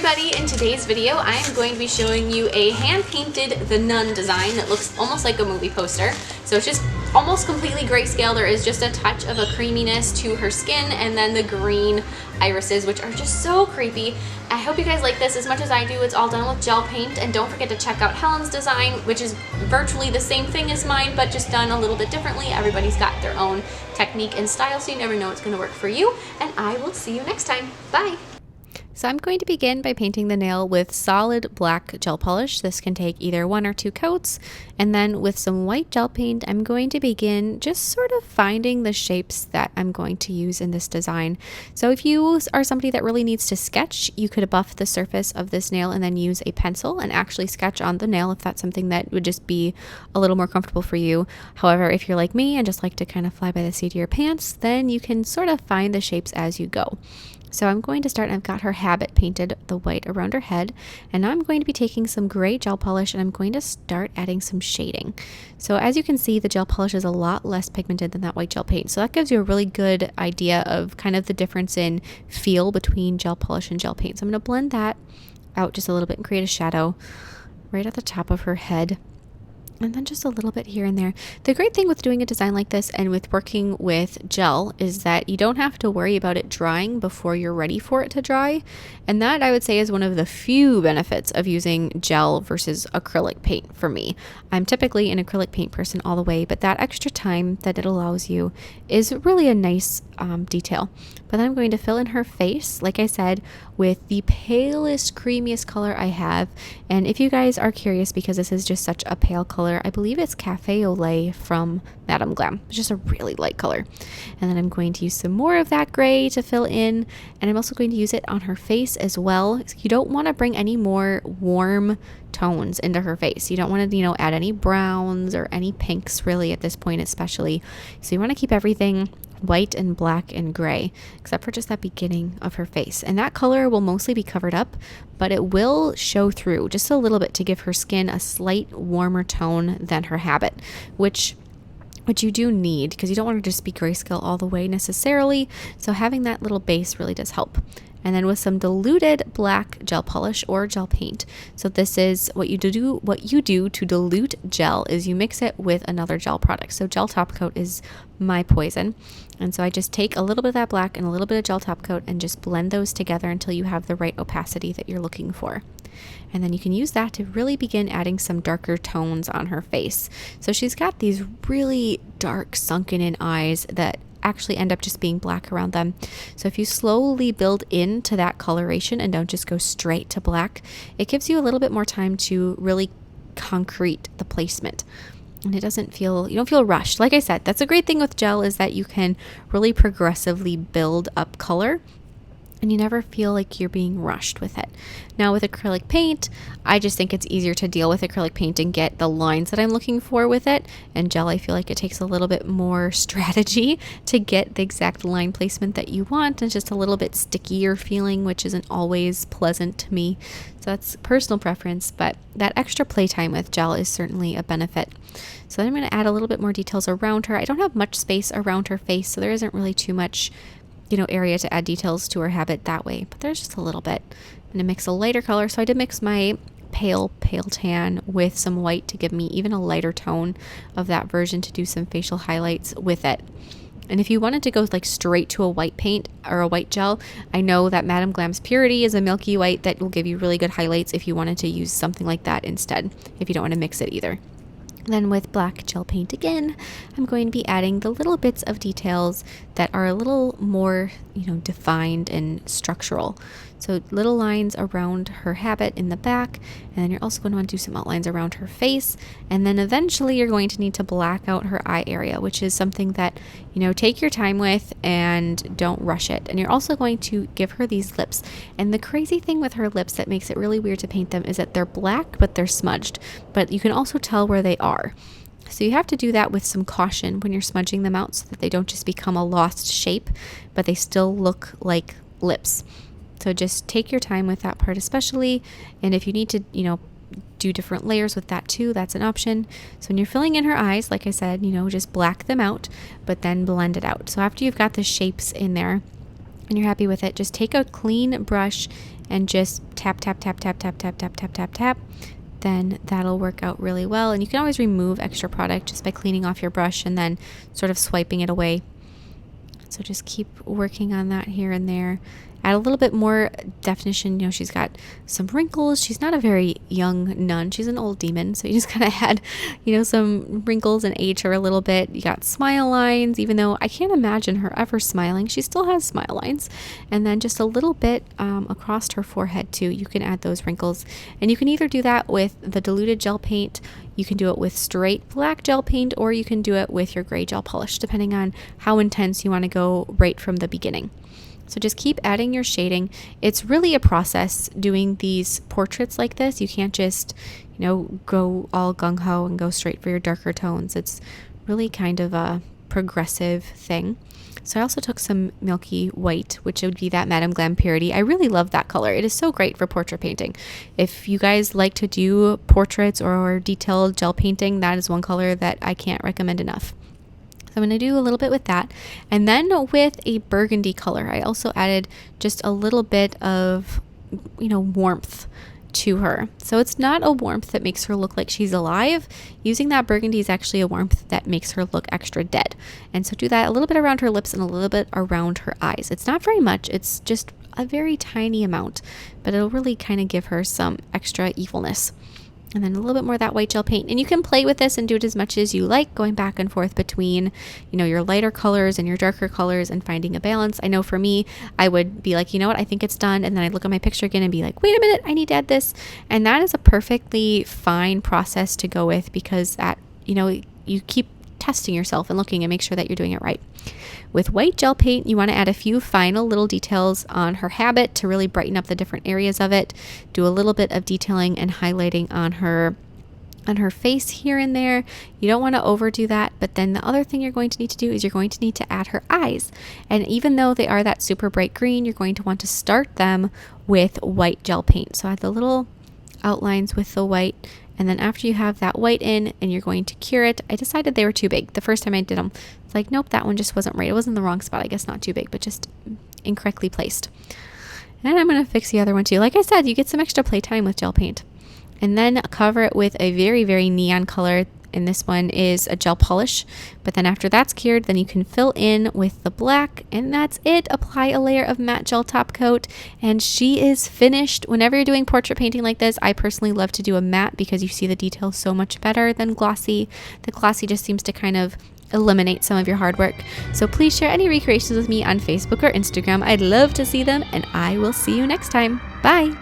everybody, in today's video I am going to be showing you a hand-painted The Nun design that looks almost like a movie poster. So it's just almost completely grayscale. There is just a touch of a creaminess to her skin and then the green irises, which are just so creepy. I hope you guys like this as much as I do. It's all done with gel paint, and don't forget to check out Helen's design, which is virtually the same thing as mine but just done a little bit differently. Everybody's got their own technique and style, so you never know what's going to work for you, and I will see you next time. Bye! So I'm going to begin by painting the nail with solid black gel polish. This can take either 1 or 2 coats. And then with some white gel paint, I'm going to begin just sort of finding the shapes that I'm going to use in this design. So if you are somebody that really needs to sketch, you could buff the surface of this nail and then use a pencil and actually sketch on the nail if that's something that would just be a little more comfortable for you. However, if you're like me and just like to kind of fly by the seat of your pants, then you can sort of find the shapes as you go. So I'm going to start, I've got her habit painted, the white around her head, and now I'm going to be taking some gray gel polish and I'm going to start adding some shading. So as you can see, the gel polish is a lot less pigmented than that white gel paint. So that gives you a really good idea of kind of the difference in feel between gel polish and gel paint. So I'm going to blend that out just a little bit and create a shadow right at the top of her head. And then just a little bit here and there. The great thing with doing a design like this and with working with gel is that you don't have to worry about it drying before you're ready for it to dry. And that, I would say, is one of the few benefits of using gel versus acrylic paint for me. I'm typically an acrylic paint person all the way, but that extra time that it allows you is really a nice detail. But then I'm going to fill in her face, like I said, with the palest, creamiest color I have. And if you guys are curious, because this is just such a pale color, I believe it's Cafe au Lait from Madame Glam. It's just a really light color. And then I'm going to use some more of that gray to fill in, and I'm also going to use it on her face as well. You don't want to bring any more warm tones into her face. You don't want to, add any browns or any pinks really at this point especially. So you want to keep everything white and black and gray, except for just that beginning of her face. And that color will mostly be covered up, but it will show through just a little bit to give her skin a slight warmer tone than her habit, which you do need, because you don't want to just be grayscale all the way necessarily. So having that little base really does help. And then with some diluted black gel polish or gel paint. So this is what you do to dilute gel is you mix it with another gel product. So gel top coat is my poison. And so I just take a little bit of that black and a little bit of gel top coat and just blend those together until you have the right opacity that you're looking for. And then you can use that to really begin adding some darker tones on her face. So she's got these really dark sunken in eyes that actually end up just being black around them. So if you slowly build into that coloration and don't just go straight to black, it gives you a little bit more time to really concrete the placement. And you don't feel rushed. Like I said, that's a great thing with gel, is that you can really progressively build up color and you never feel like you're being rushed with it. Now with acrylic paint, I just think it's easier to deal with acrylic paint and get the lines that I'm looking for with it. And gel, I feel like it takes a little bit more strategy to get the exact line placement that you want. It's just a little bit stickier feeling, which isn't always pleasant to me. So that's personal preference, but that extra playtime with gel is certainly a benefit. So then I'm going to add a little bit more details around her. I don't have much space around her face, so there isn't really too much area to add details to her habit that way, but there's just a little bit. I'm going to mix a lighter color. So I did mix my pale tan with some white to give me even a lighter tone of that version to do some facial highlights with it. And if you wanted to go like straight to a white paint or a white gel, I know that Madame Glam's Purity is a milky white that will give you really good highlights if you wanted to use something like that instead, if you don't want to mix it either. Then with black gel paint again, I'm going to be adding the little bits of details that are a little more, defined and structural. So little lines around her habit in the back, and then you're also going to want to do some outlines around her face, and then eventually you're going to need to black out her eye area, which is something that, take your time with and don't rush it. And you're also going to give her these lips. And the crazy thing with her lips that makes it really weird to paint them is that they're black, but they're smudged, but you can also tell where they are. So you have to do that with some caution when you're smudging them out so that they don't just become a lost shape, but they still look like lips. So just take your time with that part especially. And if you need to, do different layers with that too, that's an option. So when you're filling in her eyes, like I said, just black them out, but then blend it out. So after you've got the shapes in there, when you're happy with it, just take a clean brush and just tap, tap, tap, tap, tap, tap, tap, tap, tap, tap. Then that'll work out really well. And you can always remove extra product just by cleaning off your brush and then sort of swiping it away. So just keep working on that here and there. Add a little bit more definition. You know, she's got some wrinkles. She's not a very young nun. She's an old demon. So you just kind of had, you know, some wrinkles and age her a little bit. You got smile lines, even though I can't imagine her ever smiling. She still has smile lines. And then just a little bit across her forehead too. You can add those wrinkles. And you can either do that with the diluted gel paint, you can do it with straight black gel paint, or you can do it with your gray gel polish, depending on how intense you want to go right from the beginning. So just keep adding your shading. It's really a process doing these portraits like this. You can't just, you know, go all gung-ho and go straight for your darker tones. It's really kind of a progressive thing. So I also took some milky white, which would be that Madame Glam Purity. I really love that color. It is so great for portrait painting. If you guys like to do portraits or detailed gel painting, that is one color that I can't recommend enough. So I'm going to do a little bit with that. And then with a burgundy color, I also added just a little bit of, you know, warmth to her. So it's not a warmth that makes her look like she's alive. Using that burgundy is actually a warmth that makes her look extra dead. And so do that a little bit around her lips and a little bit around her eyes. It's not very much. It's just a very tiny amount, but it'll really kind of give her some extra evilness. And then a little bit more of that white gel paint. And you can play with this and do it as much as you like, going back and forth between, you know, your lighter colors and your darker colors and finding a balance. I know for me, I would be like, you know what, I think it's done. And then I'd look at my picture again and be like, wait a minute, I need to add this. And that is a perfectly fine process to go with, because that, you know, you keep testing yourself and looking and make sure that you're doing it right. With white gel paint, you want to add a few final little details on her habit to really brighten up the different areas of it. Do a little bit of detailing and highlighting on her face here and there. You don't want to overdo that. But then the other thing you're going to need to do is you're going to need to add her eyes. And even though they are that super bright green, you're going to want to start them with white gel paint. So add the little outlines with the white. And then after you have that white in and you're going to cure it, I decided they were too big. The first time I did them, it's like, nope, that one just wasn't right. It was in the wrong spot. I guess not too big, but just incorrectly placed. And I'm going to fix the other one too. Like I said, you get some extra playtime with gel paint. And then cover it with a very, very neon color. And this one is a gel polish. But then after that's cured, then you can fill in with the black, and that's it. Apply a layer of matte gel top coat, and she is finished. Whenever you're doing portrait painting like this, I personally love to do a matte because you see the details so much better than glossy. The glossy just seems to kind of eliminate some of your hard work. So please share any recreations with me on Facebook or Instagram. I'd love to see them, and I will see you next time. Bye.